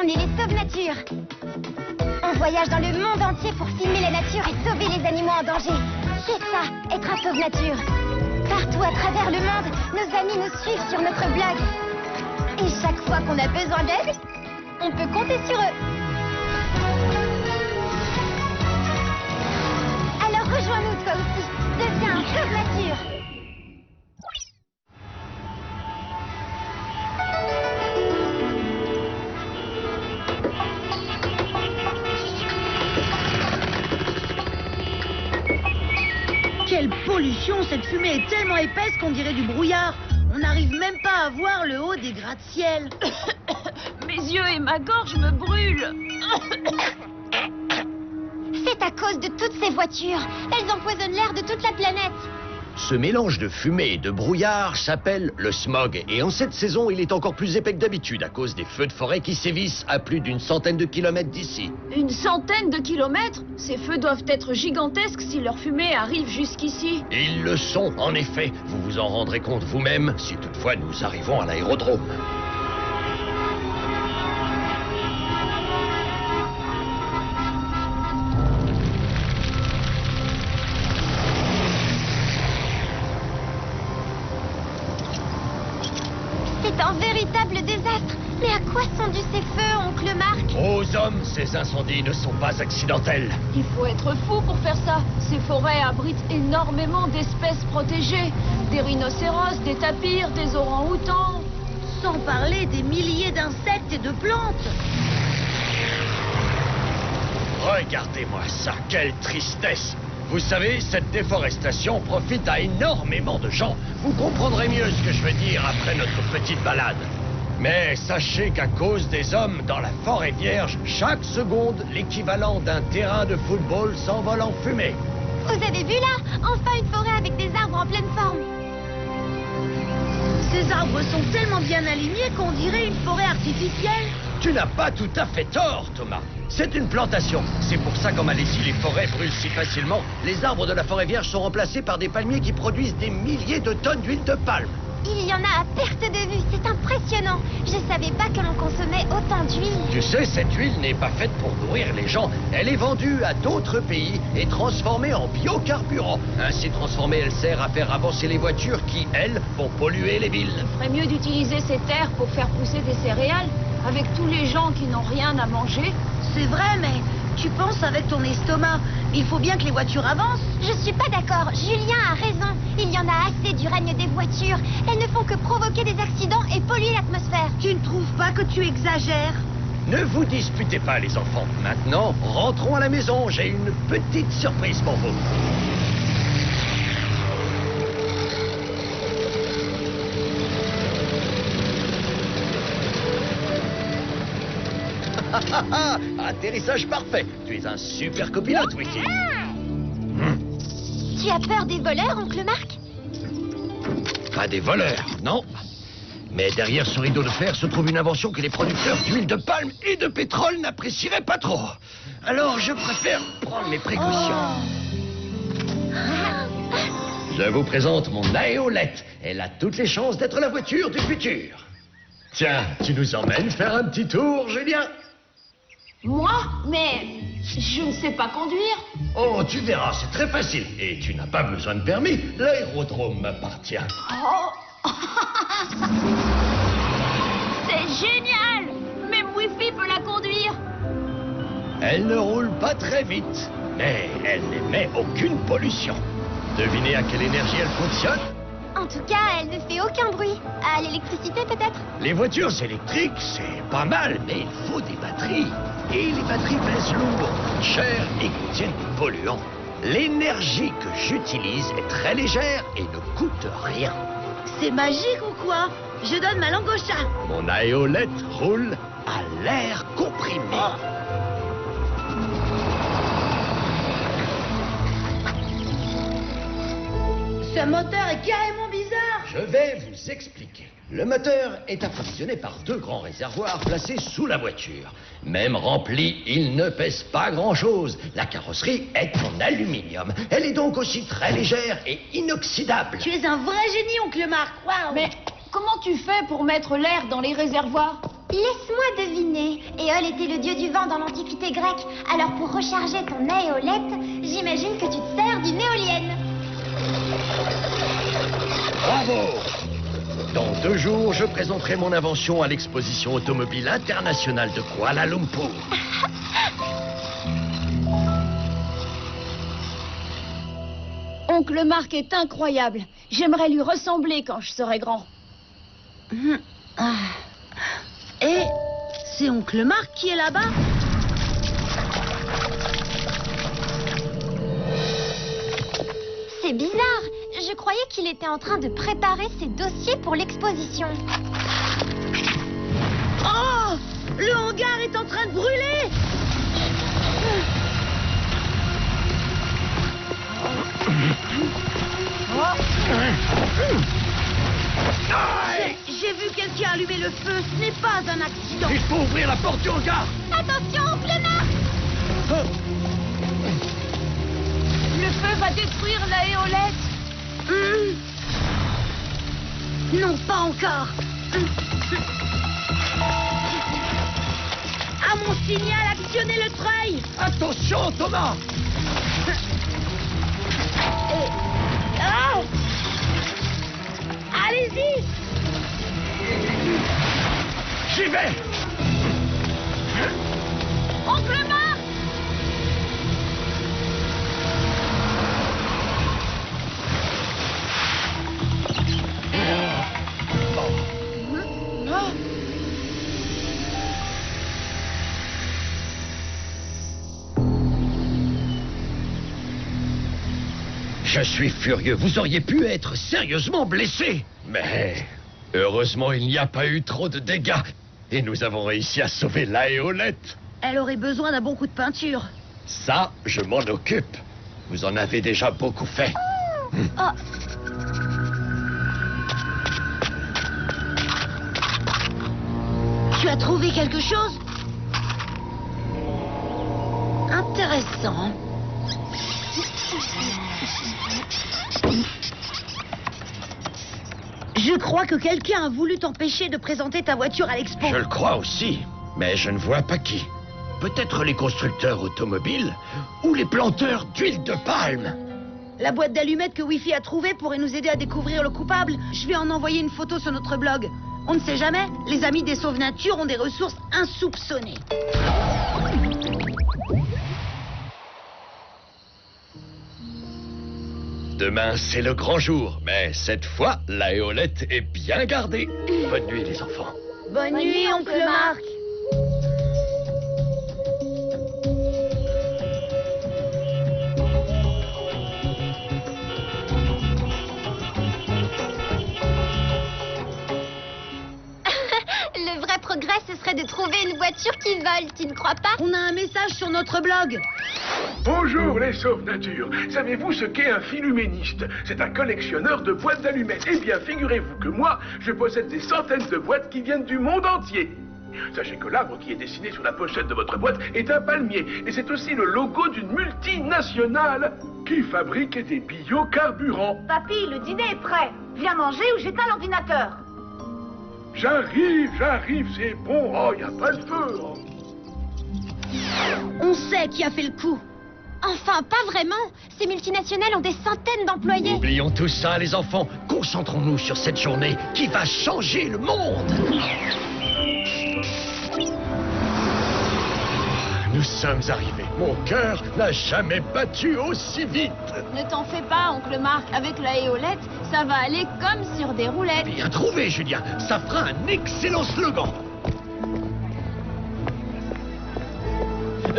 est les Sauve-Nature. On voyage dans le monde entier pour filmer la nature et sauver les animaux en danger. C'est ça, être un Sauve-Nature. Partout à travers le monde, nos amis nous suivent sur notre blog. Et chaque fois qu'on a besoin d'aide, on peut compter sur eux. Alors rejoins-nous toi aussi. Deviens un Sauve-Nature. Quelle pollution! Cette fumée est tellement épaisse qu'on dirait du brouillard. On n'arrive même pas à voir le haut des gratte-ciel. Mes yeux et ma gorge me brûlent. C'est à cause de toutes ces voitures. Elles empoisonnent l'air de toute la planète. Ce mélange de fumée et de brouillard s'appelle le smog. Et en cette saison, il est encore plus épais que d'habitude à cause des feux de forêt qui sévissent à plus d'une centaine de kilomètres d'ici. Une centaine de kilomètres? Ces feux doivent être gigantesques si leur fumée arrive jusqu'ici. Ils le sont, en effet. Vous vous en rendrez compte vous-même si toutefois nous arrivons à l'aérodrome. C'est un véritable désastre. Mais à quoi sont dus ces feux, oncle Marc? Aux hommes, ces incendies ne sont pas accidentels. Il faut être fou pour faire ça. Ces forêts abritent énormément d'espèces protégées. Des rhinocéros, des tapirs, des orang-outans. Sans parler des milliers d'insectes et de plantes. Regardez-moi ça, quelle tristesse! Vous savez, cette déforestation profite à énormément de gens. Vous comprendrez mieux ce que je veux dire après notre petite balade. Mais sachez qu'à cause des hommes dans la forêt vierge, chaque seconde, l'équivalent d'un terrain de football s'envole en fumée. Vous avez vu là? Enfin une forêt avec des arbres en pleine forme. Ces arbres sont tellement bien alignés qu'on dirait une forêt artificielle. Tu n'as pas tout à fait tort, Thomas. C'est une plantation. C'est pour ça qu'en Malaisie, les forêts brûlent si facilement. Les arbres de la forêt vierge sont remplacés par des palmiers qui produisent des milliers de tonnes d'huile de palme. Il y en a à perte de vue, c'est impressionnant. Je savais pas que l'on consommait autant d'huile. Tu sais, cette huile n'est pas faite pour nourrir les gens. Elle est vendue à d'autres pays et transformée en biocarburant. Ainsi transformée, elle sert à faire avancer les voitures qui, elles, vont polluer les villes. Il ferait mieux d'utiliser ces terres pour faire pousser des céréales. Avec tous les gens qui n'ont rien à manger. C'est vrai, mais tu penses avec ton estomac. Il faut bien que les voitures avancent. Je suis pas d'accord, Julien a raison. Il y en a assez du règne des voitures. Elles ne font que provoquer des accidents et polluer l'atmosphère. Tu ne trouves pas que tu exagères? Ne vous disputez pas, les enfants. Maintenant, rentrons à la maison. J'ai une petite surprise pour vous. Atterrissage parfait. Tu es un super copilote, Wiki. Tu as peur des voleurs, oncle Marc? Pas des voleurs, non. Mais derrière ce rideau de fer se trouve une invention que les producteurs d'huile de palme et de pétrole n'apprécieraient pas trop. Alors je préfère prendre mes précautions. Je vous présente mon aéolette. Elle a toutes les chances d'être la voiture du futur. Tiens, tu nous emmènes faire un petit tour, Julien? Moi? Mais je ne sais pas conduire. Oh, tu verras, c'est très facile. Et tu n'as pas besoin de permis. L'aérodrome m'appartient. Oh. C'est génial! Même Wi-Fi peut la conduire. Elle ne roule pas très vite, mais elle n'émet aucune pollution. Devinez à quelle énergie elle fonctionne? En tout cas, elle ne fait aucun bruit. À l'électricité, peut-être? Les voitures électriques, c'est pas mal, mais il faut des batteries. Et les batteries pèsent lourd, cher et contiennent des polluants. L'énergie que j'utilise est très légère et ne coûte rien. C'est magique ou quoi? Je donne ma langue au chat. Mon aéolette roule à l'air comprimé. Ce moteur est carrément bizarre. Je vais vous expliquer. Le moteur est approvisionné par deux grands réservoirs placés sous la voiture. Même rempli, il ne pèse pas grand-chose. La carrosserie est en aluminium. Elle est donc aussi très légère et inoxydable. Tu es un vrai génie, oncle Marc. Waouh. Mais comment tu fais pour mettre l'air dans les réservoirs? Laisse-moi deviner. Éole était le dieu du vent dans l'Antiquité grecque. Alors pour recharger ton aéolette, j'imagine que tu te sers d'une éolienne. Bravo! Dans 2 jours, je présenterai mon invention à l'exposition automobile internationale de Kuala Lumpur. Oncle Marc est incroyable. J'aimerais lui ressembler quand je serai grand. Et c'est oncle Marc qui est là-bas? C'est bizarre. Je croyais qu'il était en train de préparer ses dossiers pour l'exposition. Oh! Le hangar est en train de brûler! J'ai vu quelqu'un allumer le feu. Ce n'est pas un accident. Il faut ouvrir la porte du hangar! Attention, oncle Marc! Le feu va détruire l'aéolette. Non, pas encore. À mon signal, actionnez le treuil. Attention, Thomas! Ah! Allez-y! J'y vais! Oncle Marc! Je suis furieux. Vous auriez pu être sérieusement blessé. Mais heureusement, il n'y a pas eu trop de dégâts. Et nous avons réussi à sauver l'aéolette. Elle aurait besoin d'un bon coup de peinture. Ça, je m'en occupe. Vous en avez déjà beaucoup fait. Tu as trouvé quelque chose? Intéressant. Je crois que quelqu'un a voulu t'empêcher de présenter ta voiture à l'expo. Je le crois aussi, mais je ne vois pas qui. Peut-être les constructeurs automobiles ou les planteurs d'huile de palme. La boîte d'allumettes que Wi-Fi a trouvée pourrait nous aider à découvrir le coupable. Je vais en envoyer une photo sur notre blog. On ne sait jamais, les amis des Sauves Nature ont des ressources insoupçonnées. Demain, c'est le grand jour, mais cette fois, l'aéolette est bien gardée. Bonne nuit, les enfants. Bonne nuit, oncle Marc. Le vrai progrès, ce serait de trouver une voiture qui vole, tu ne crois pas? On a un message sur notre blog. Bonjour les sauves-nature. Savez-vous ce qu'est un philuméniste? C'est un collectionneur de boîtes d'allumettes. Eh bien, figurez-vous que moi, je possède des centaines de boîtes qui viennent du monde entier. Sachez que l'arbre qui est dessiné sur la pochette de votre boîte est un palmier. Et c'est aussi le logo d'une multinationale qui fabrique des biocarburants. Papy, le dîner est prêt. Viens manger ou j'éteins l'ordinateur. J'arrive, c'est bon. Oh, y a pas de feu. Oh. On sait qui a fait le coup. Enfin, pas vraiment. Ces multinationales ont des centaines d'employés. Oublions tout ça, les enfants. Concentrons-nous sur cette journée qui va changer le monde. Nous sommes arrivés. Mon cœur n'a jamais battu aussi vite. Ne t'en fais pas, oncle Marc. Avec l'aéolette, ça va aller comme sur des roulettes. Bien trouvé, Julien. Ça fera un excellent slogan.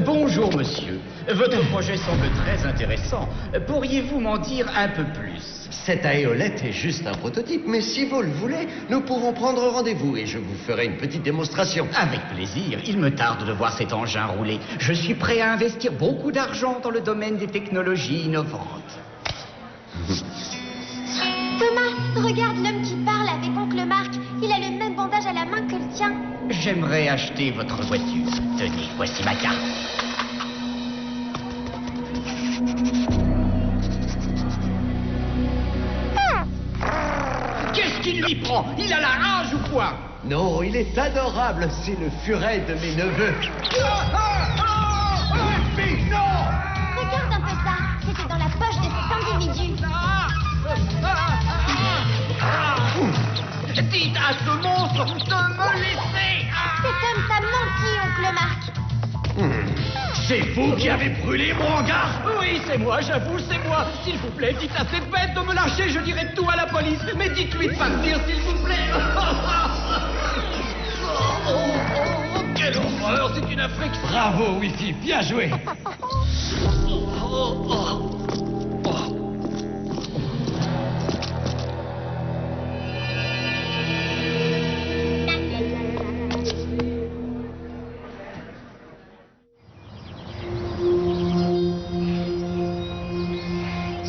Bonjour, monsieur. Votre projet semble très intéressant. Pourriez-vous m'en dire un peu plus? Cette aéolette est juste un prototype, mais si vous le voulez, nous pourrons prendre rendez-vous et je vous ferai une petite démonstration. Avec plaisir. Il me tarde de voir cet engin rouler. Je suis prêt à investir beaucoup d'argent dans le domaine des technologies innovantes. Thomas, regarde l'homme qui parle avec oncle Marc. Il a le même bandage à la main que le tien. J'aimerais acheter votre voiture. Tenez, voici ma carte. Qu'est-ce qu'il lui prend? Il a la rage ou quoi? Non, il est adorable. C'est le furet de mes neveux. Wifi, non! Regarde un peu ça. C'était dans la poche de cet individu. Dites à ce monstre de me laisser! Cet homme t'a menti, oncle Marc. C'est vous qui avez brûlé mon hangar? Oui, c'est moi, j'avoue, c'est moi. S'il vous plaît, dites à cette bête de me lâcher, je dirai tout à la police. Mais dites-lui de partir, s'il vous plaît. Quelle horreur, c'est une infection. Bravo, Wifi, bien joué.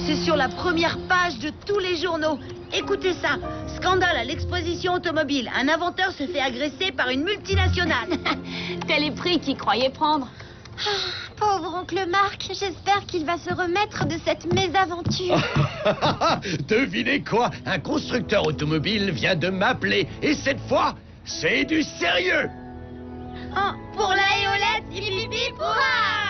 C'est sur la première page de tous les journaux. Écoutez ça. Scandale à l'exposition automobile. Un inventeur se fait agresser par une multinationale. Tel est prix qu'il croyait prendre. Pauvre oncle Marc, j'espère qu'il va se remettre de cette mésaventure. Devinez quoi? Un constructeur automobile vient de m'appeler. Et cette fois, c'est du sérieux. Pour la éolette, hip hip hip, hurrah!